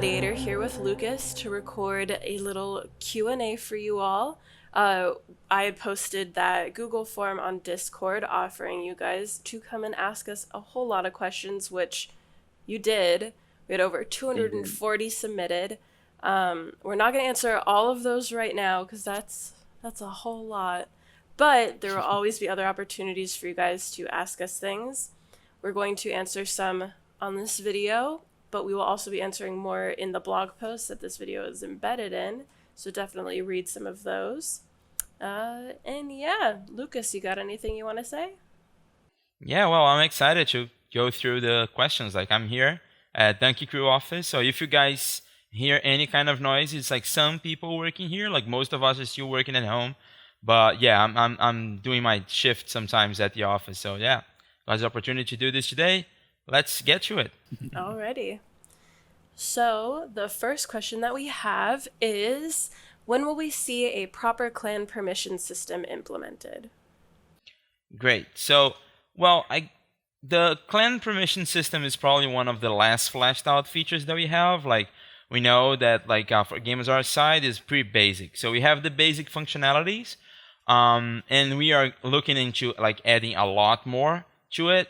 Gladiator here with Lucas to record a little Q&A for you all. I had posted that Google form on Discord offering you guys to come and ask us a whole lot of questions, which you did. We had over 240 submitted. We're not going to answer all of those right now because that's a whole lot. But there will always be other opportunities for you guys to ask us things. We're going to answer some on this video, but we will also be answering more in the blog post that this video is embedded in. So definitely read some of those. And yeah, Lucas, you got anything you want to say? Yeah, well, I'm excited to go through the questions. Like, I'm here at Donkey Crew office, so if you guys hear any kind of noise, it's like some people working here. Like, most of us are still working at home, but yeah, I'm doing my shift sometimes at the office. So yeah, got the opportunity to do this today. Let's get to it. Alrighty. So the first question that we have is, when will we see a proper clan permission system implemented? Great. So, well, the clan permission system is probably one of the last fleshed out features that we have. Like, we know that for gamers our side is pretty basic. So we have the basic functionalities, and we are looking into like adding a lot more to it.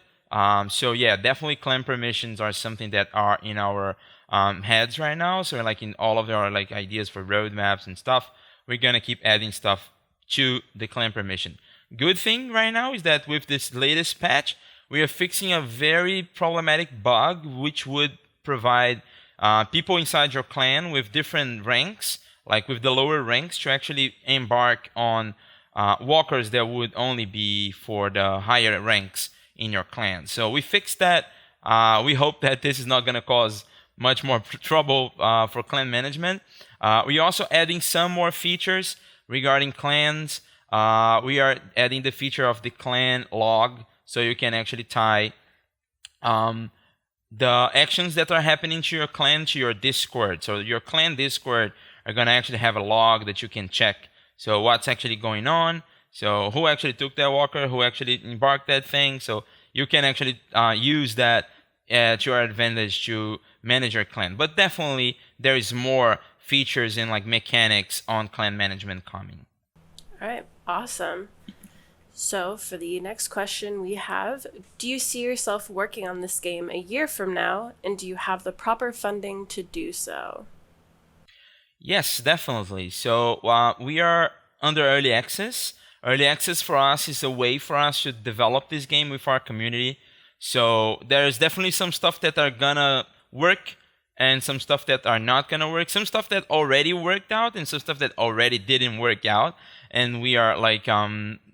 So yeah, definitely clan permissions are something that are in our heads right now. So like in all of our like ideas for roadmaps and stuff, we're gonna keep adding stuff to the clan permission. Good thing right now is that with this latest patch, we are fixing a very problematic bug which would provide people inside your clan with different ranks, like with the lower ranks, to actually embark on walkers that would only be for the higher ranks in your clan. So we fixed that. We hope that this is not going to cause much more trouble for clan management. We also adding some more features regarding clans. We are adding the feature of the clan log, so you can actually tie the actions that are happening to your clan to your Discord. So your clan Discord are going to actually have a log that you can check. So what's actually going on? So who actually took that walker? Who actually embarked that thing? So you can actually use that to your advantage to manage your clan. But definitely there is more features and like mechanics on clan management coming. All right, awesome. So for the next question we have, do you see yourself working on this game a year from now, and do you have the proper funding to do so? Yes, definitely. So we are under early access. Early access for us is a way for us to develop this game with our community. So there's definitely some stuff that are gonna work and some stuff that are not gonna work. Some stuff that already worked out and some stuff that already didn't work out. And we are like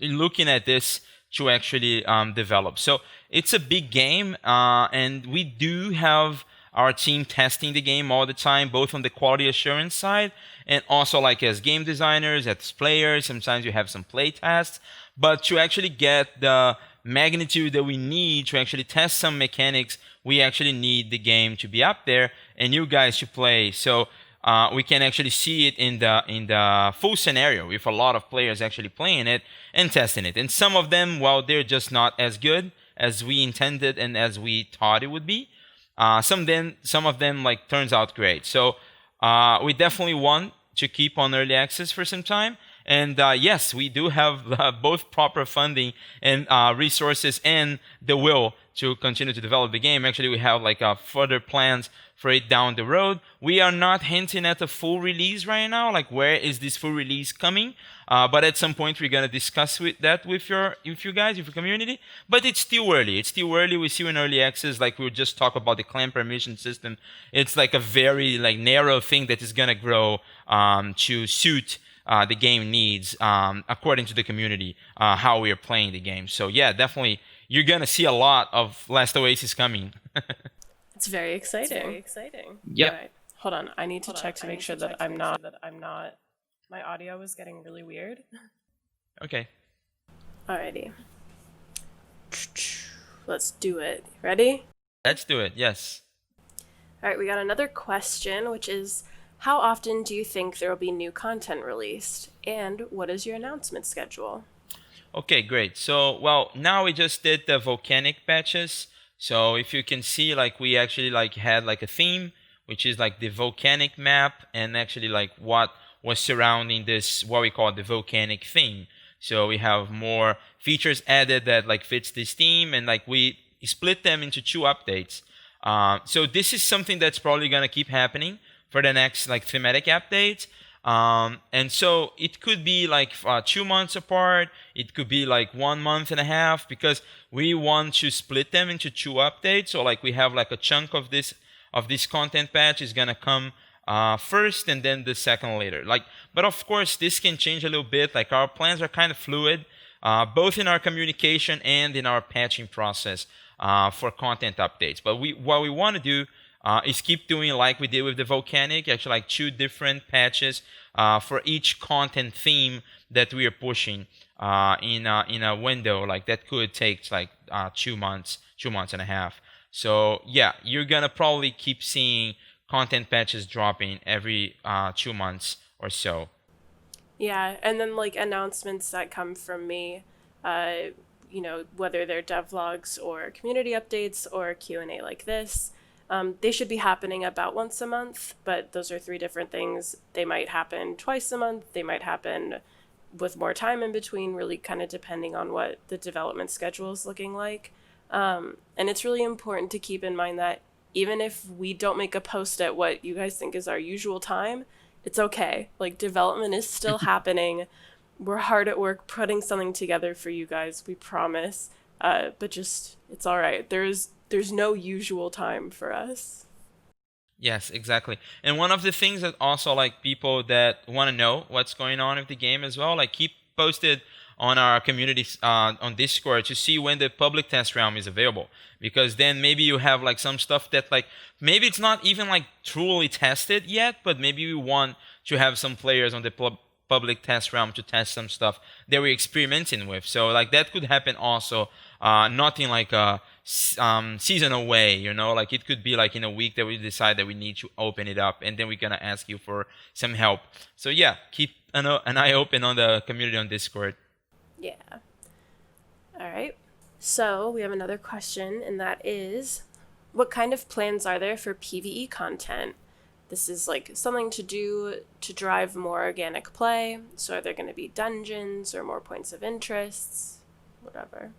looking at this to actually develop. So it's a big game, and we do have our team testing the game all the time, both on the quality assurance side and also like as game designers, as players. Sometimes you have some play tests, but to actually get the magnitude that we need to actually test some mechanics, we actually need the game to be up there and you guys to play. So we can actually see it in the full scenario with a lot of players actually playing it and testing it. And some of them, well, they're just not as good as we intended and as we thought it would be. Some of them like turns out great. So we definitely want to keep on early access for some time. And yes, we do have both proper funding and resources and the will to continue to develop the game. Actually, we have like further plans for it down the road. We are not hinting at a full release right now, like where is this full release coming? But at some point we're gonna discuss with you guys, with your community. But it's still early. It's still early. We're still in early access. Like we'll just talk about the clan permission system. It's like a very like narrow thing that is gonna grow to suit the game needs according to the community, how we are playing the game. So yeah, definitely you're gonna see a lot of Last Oasis coming. It's very exciting. Yep. All right. Hold on. I need to check to make sure that I'm not. My audio is getting really weird. Okay. Alrighty. Let's do it. Ready? Let's do it. Yes. All right. We got another question, which is, how often do you think there will be new content released, and what is your announcement schedule? Okay, great. So, well, now we just did the volcanic patches. So if you can see, like we actually like had like a theme which is like the volcanic map, and actually like what was surrounding this, what we call the volcanic theme. So we have more features added that like fits this theme, and like we split them into 2 updates. So this is something that's probably gonna keep happening for the next like thematic updates. And so it could be like 2 months apart. It could be like 1 month and a half, because we want to split them into 2 updates. So like we have like a chunk of this content patch is gonna come first, and then the second later. Like, but of course this can change a little bit. Like our plans are kind of fluid, both in our communication and in our patching process for content updates. But what we want to do is keep doing like we did with the volcanic, actually like 2 different patches for each content theme that we are pushing in a window like that could take like 2 months and a half. So yeah, you're gonna probably keep seeing content patches dropping every 2 months or so. Yeah, and then like announcements that come from me, whether they're devlogs or community updates or Q&A like this, they should be happening about once a month, but those are 3 different things. They might happen twice a month. They might happen with more time in between, really kind of depending on what the development schedule is looking like. And it's really important to keep in mind that even if we don't make a post at what you guys think is our usual time, it's okay. Like, development is still happening. We're hard at work putting something together for you guys, we promise. But just, it's all right. There's no usual time for us. Yes, exactly. And one of the things that also like people that want to know what's going on with the game as well, like keep posted on our community on Discord to see when the public test realm is available, because then maybe you have like some stuff that like maybe it's not even like truly tested yet, but maybe we want to have some players on the public test realm to test some stuff that we're experimenting with. So like that could happen also, not in like a seasonal way, like it could be like in a week that we decide that we need to open it up, and then we're gonna ask you for some help. So yeah, keep an eye open on the community on Discord. Yeah. All right. So we have another question, and that is, what kind of plans are there for PvE content? This is like something to do to drive more organic play. So are there going to be dungeons or more points of interests? Whatever.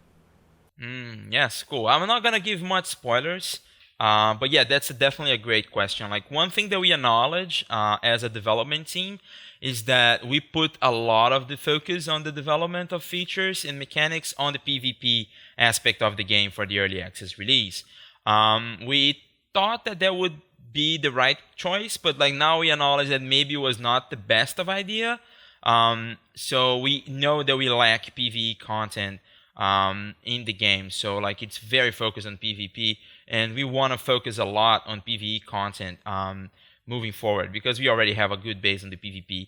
Yes, cool. I'm not gonna give much spoilers, but yeah, that's definitely a great question. Like one thing that we acknowledge as a development team is that we put a lot of the focus on the development of features and mechanics on the PvP aspect of the game for the early access release. We thought that that would be the right choice, but like now we acknowledge that maybe it was not the best of idea. So we know that we lack PvE content in the game. So like it's very focused on PvP, and we want to focus a lot on PvE content moving forward, because we already have a good base on the PvP.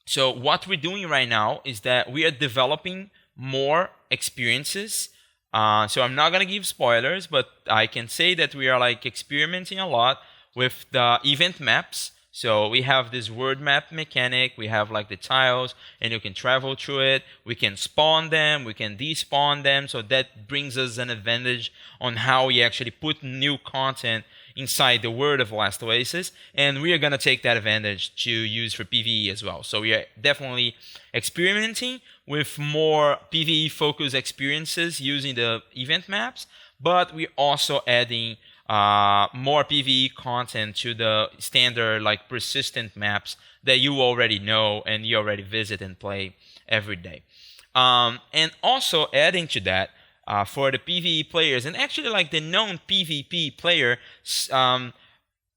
So what we're doing right now is that we are developing more experiences. So I'm not gonna give spoilers, but I can say that we are like experimenting a lot with the event maps. So we have this word map mechanic, we have like the tiles, and you can travel through it. We can spawn them, we can despawn them, so that brings us an advantage on how we actually put new content inside the world of Last Oasis, and we are going to take that advantage to use for PvE as well. So we are definitely experimenting with more PvE focused experiences using the event maps, but we're also adding more PvE content to the standard like persistent maps that you already know and you already visit and play every day. And also adding to that, for the PvE players and actually like the known PvP player,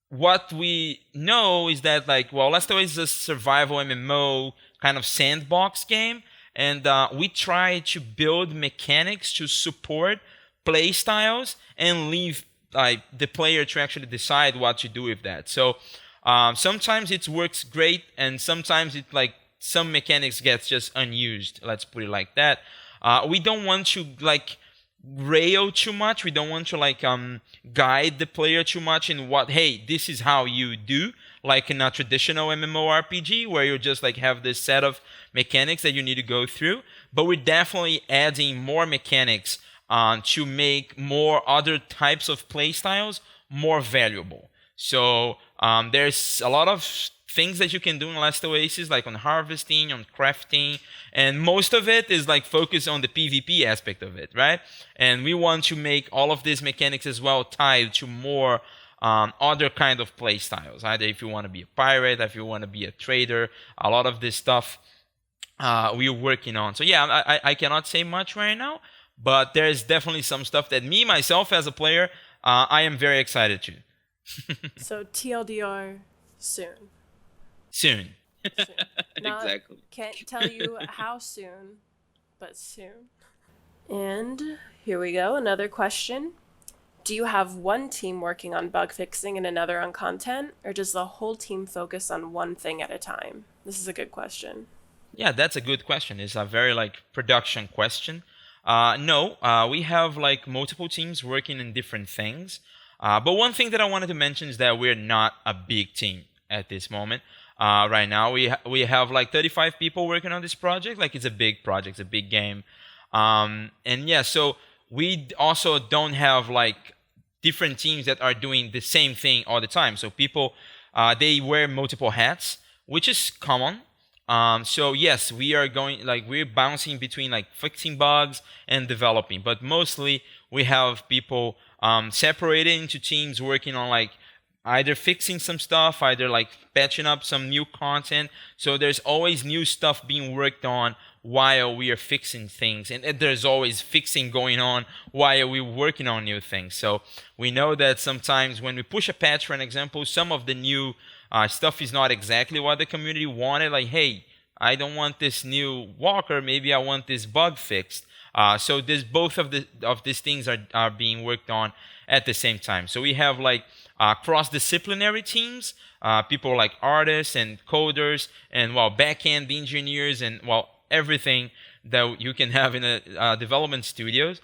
what we know is that like, well, Last Oasis is a survival MMO kind of sandbox game, and we try to build mechanics to support play styles and leave like the player to actually decide what to do with that. So sometimes it works great, and sometimes it like some mechanics gets just unused. Let's put it like that. We don't want to like rail too much. We don't want to like guide the player too much in what, hey, this is how you do, like in a traditional MMORPG where you just like have this set of mechanics that you need to go through. But we're definitely adding more mechanics to make more other types of play styles more valuable. So there's a lot of things that you can do in Last Oasis, like on harvesting, on crafting, and most of it is like focused on the PvP aspect of it, right? And we want to make all of these mechanics as well tied to more other kind of play styles. Either if you want to be a pirate, if you want to be a trader, a lot of this stuff we're working on. So yeah, I cannot say much right now, but there's definitely some stuff that me myself as a player, I am very excited to. So TLDR soon. Soon. Soon. Not, Exactly. can't tell you how soon, but soon. And here we go. Another question. Do you have one team working on bug fixing and another on content, or does the whole team focus on one thing at a time? This is a good question. Yeah, that's a good question. It's a very like production question. No, we have like multiple teams working in different things. But one thing that I wanted to mention is that we're not a big team at this moment. Right now, we have like 35 people working on this project. Like it's a big project, it's a big game. And yeah, so we also don't have like different teams that are doing the same thing all the time. So people, they wear multiple hats, which is common. So yes, we are going like we're bouncing between like fixing bugs and developing, but mostly we have people separated into teams working on like either fixing some stuff, either like patching up some new content. So there's always new stuff being worked on while we are fixing things, and there's always fixing going on while we're working on new things. So we know that sometimes when we push a patch, for an example, some of the new stuff is not exactly what the community wanted. Like, hey, I don't want this new walker. Maybe I want this bug fixed. So this both of these things are being worked on at the same time. So we have like cross-disciplinary teams, people like artists and coders, and well, back-end engineers, and well, everything that you can have in a development studios.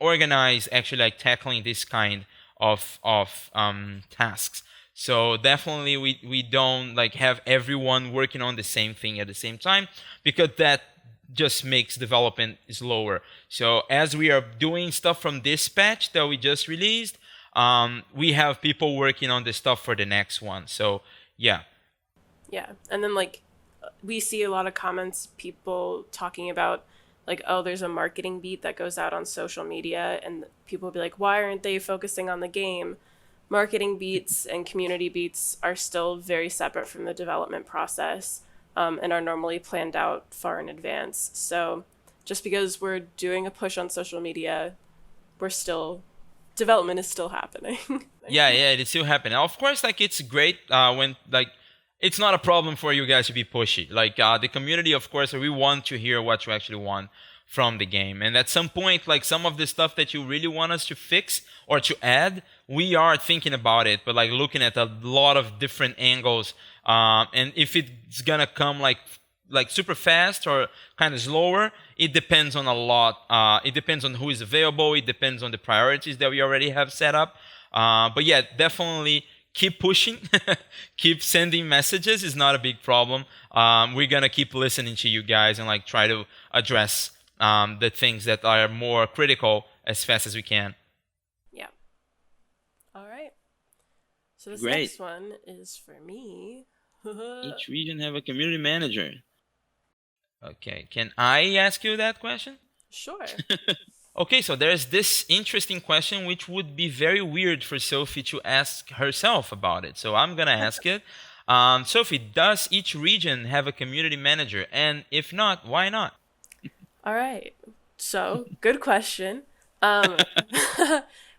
Organize actually like tackling this kind of tasks. So definitely we don't like have everyone working on the same thing at the same time, because that just makes development slower. So as we are doing stuff from this patch that we just released, we have people working on the stuff for the next one. So yeah. Yeah. And then, like, we see a lot of comments, people talking about, like, oh, there's a marketing beat that goes out on social media, and people will be like, why aren't they focusing on the game? Marketing beats and community beats are still very separate from the development process, and are normally planned out far in advance. So just because we're doing a push on social media, we're still, development is still happening. Yeah, it's still happening. Of course, like it's great when like it's not a problem for you guys to be pushy. Like the community, of course, we want to hear what you actually want from the game. And at some point, like some of the stuff that you really want us to fix or to add, we are thinking about it, but like looking at a lot of different angles. And if it's gonna come like super fast or kind of slower, it depends on a lot. It depends on who is available. It depends on the priorities that we already have set up. But yeah, definitely keep pushing, keep sending messages is not a big problem. We're gonna keep listening to you guys and like try to address the things that are more critical as fast as we can. Yeah. All right. So this Great. next one is for me. Each region have a community manager. Okay, can I ask you that question? Sure. Okay, so there's this interesting question which would be very weird for Sophie to ask herself about it. So I'm gonna ask it. Sophie, does each region have a community manager? And if not, why not? All right. So, good question. Um,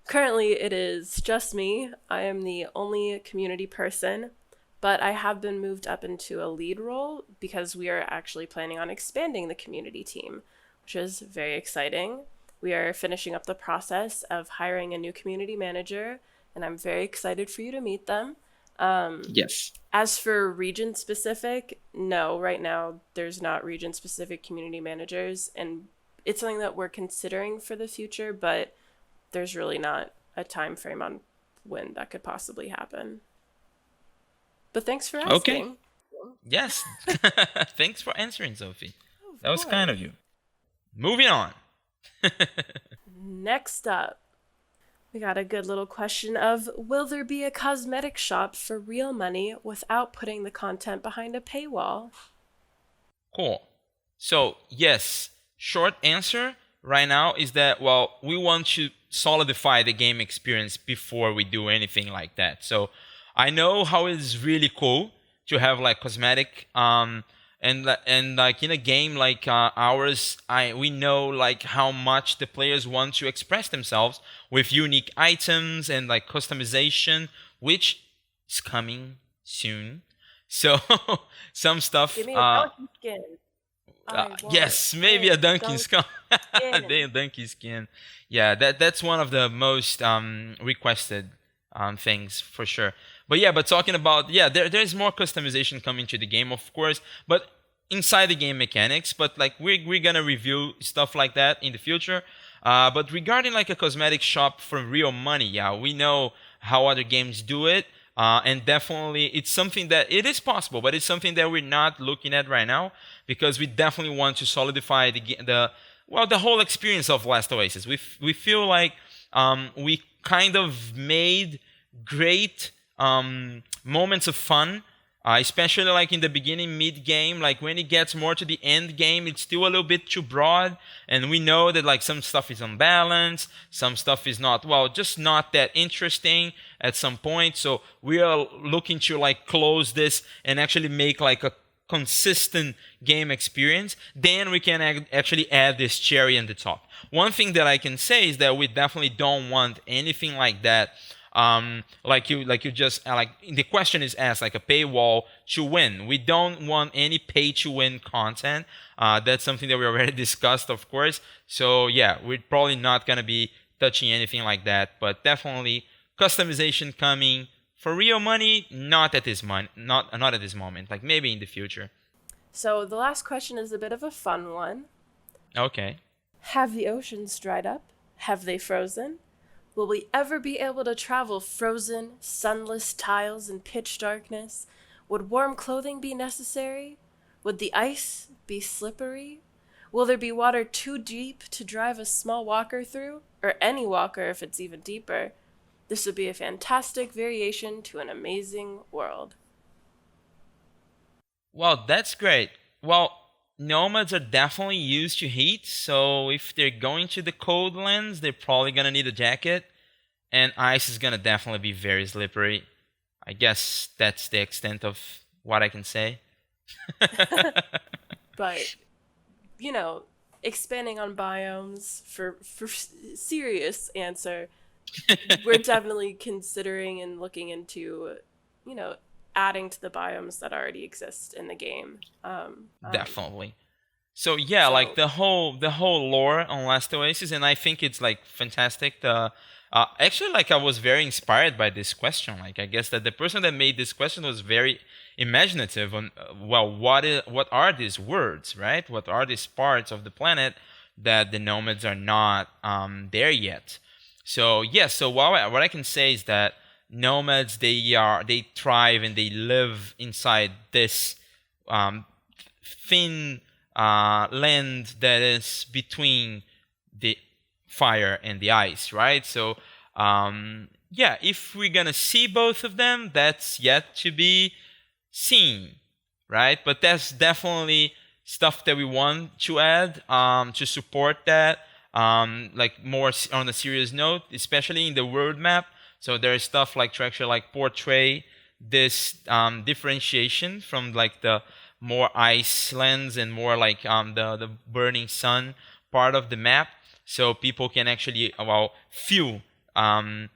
Currently, it is just me. I am the only community person, but I have been moved up into a lead role because we are actually planning on expanding the community team, which is very exciting. We are finishing up the process of hiring a new community manager, and I'm very excited for you to meet them. Yes. As for region specific, no, right now there's not region specific community managers, and it's something that we're considering for the future, but there's really not a time frame on when that could possibly happen. But thanks for asking. Okay. Yes. Thanks for answering, Sophie. Of That was kind of course. you. Moving on. Next up, We got a good little question of, will there be a cosmetic shop for real money without putting the content behind a paywall? Cool. So, yes, short answer right now is that, well, we want to solidify the game experience before we do anything like that. So, I know how it's really cool to have like cosmetic and like in a game like ours, we know like how much the players want to express themselves with unique items and like customization, which is coming soon. So some stuff. Give me a donkey skin. Yes, maybe a donkey skin. Skin. The donkey skin. Yeah, that's one of the most requested things for sure. But yeah, but talking about there's more customization coming to the game, of course, but inside the game mechanics. But like we're gonna review stuff like that in the future. But regarding like a cosmetic shop for real money, yeah, we know how other games do it. And definitely it's something that it is possible, but it's something that we're not looking at right now because we definitely want to solidify the whole experience of Last Oasis. We feel like we kind of made great moments of fun, especially like in the beginning, mid game. Like when it gets more to the end game, it's still a little bit too broad, and we know that like some stuff is unbalanced, some stuff is not just not that interesting at some point. So we are looking to like close this and actually make like a consistent game experience. Then we can actually add this cherry on the top. One thing that I can say is that we definitely don't want anything like that. Like you just like the question is asked, like a paywall to win. We don't want any pay to win content. That's something that we already discussed, of course. So yeah, we're probably not gonna be touching anything like that. But definitely customization coming for real money. Not at this not at this moment. Like maybe in the future. So the last question is a bit of a fun one. Okay. Have the oceans dried up? Have they frozen? Will we ever be able to travel frozen, sunless tiles in pitch darkness? Would warm clothing be necessary? Would the ice be slippery? Will there be water too deep to drive a small walker through? Or any walker if it's even deeper? This would be a fantastic variation to an amazing world. Well, that's great. Well, nomads are definitely used to heat, so if they're going to the cold lands, they're probably gonna need a jacket, and ice is gonna definitely be very slippery. I guess that's the extent of what I can say. But, expanding on biomes for serious answer, we're definitely considering and looking into, adding to the biomes that already exist in the game. Definitely. So yeah, like the whole lore on Last Oasis, and I think it's like fantastic. Actually, like I was very inspired by this question. Like I guess that the person that made this question was very imaginative on what are these words, right? What are these parts of the planet that the nomads are not there yet? So yes, so what I can say is that nomads they thrive and they live inside this thin land that is between the fire and the ice, right? So yeah, if we're gonna see both of them, that's yet to be seen, right? But that's definitely stuff that we want to add to support that. Like more on a serious note, especially in the world map. So there is stuff like to actually like portray this differentiation from like the more ice lands and more like the burning sun part of the map, so people can actually feel the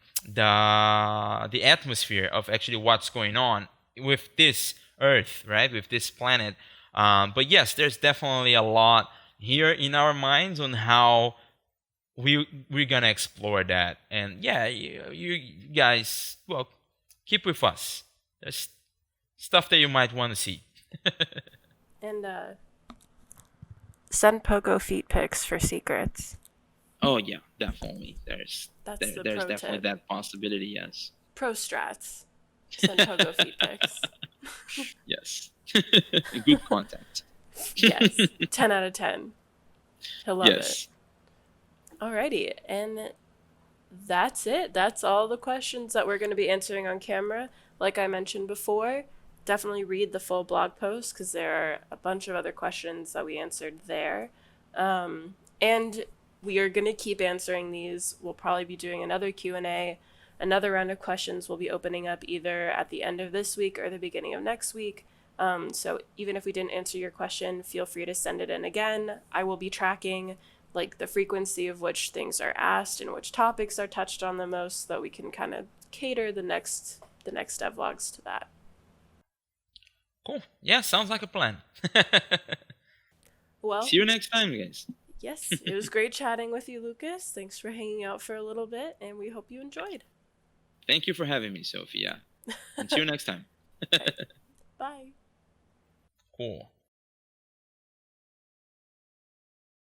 atmosphere of actually what's going on with this Earth, right? With this planet. But yes, there's definitely a lot here in our minds on how we're gonna explore that. And yeah, you guys, well, keep with us. There's stuff that you might want to see. And send Pogo feet pics for secrets. Oh yeah, definitely. There's pro definitely tip. that possibility. Yes. Pro strats. Send Pogo feet pics. Yes. Good content. Yes. 10 out of 10. He'll love yes. it. Alrighty, and that's it. That's all the questions that we're going to be answering on camera. Like I mentioned before, definitely read the full blog post because there are a bunch of other questions that we answered there. And we are going to keep answering these. We'll probably be doing another Q&A. Another round of questions will be opening up either at the end of this week or the beginning of next week. So even if we didn't answer your question, feel free to send it in again. I will be tracking like the frequency of which things are asked and which topics are touched on the most, so that we can kind of cater the next devlogs to that. Cool. Yeah, sounds like a plan. Well, See you next time, guys. yes, it was great chatting with you, Lucas. Thanks for hanging out for a little bit, and we hope you enjoyed. Thank you for having me, Sophia. And see you next time. Bye. Cool.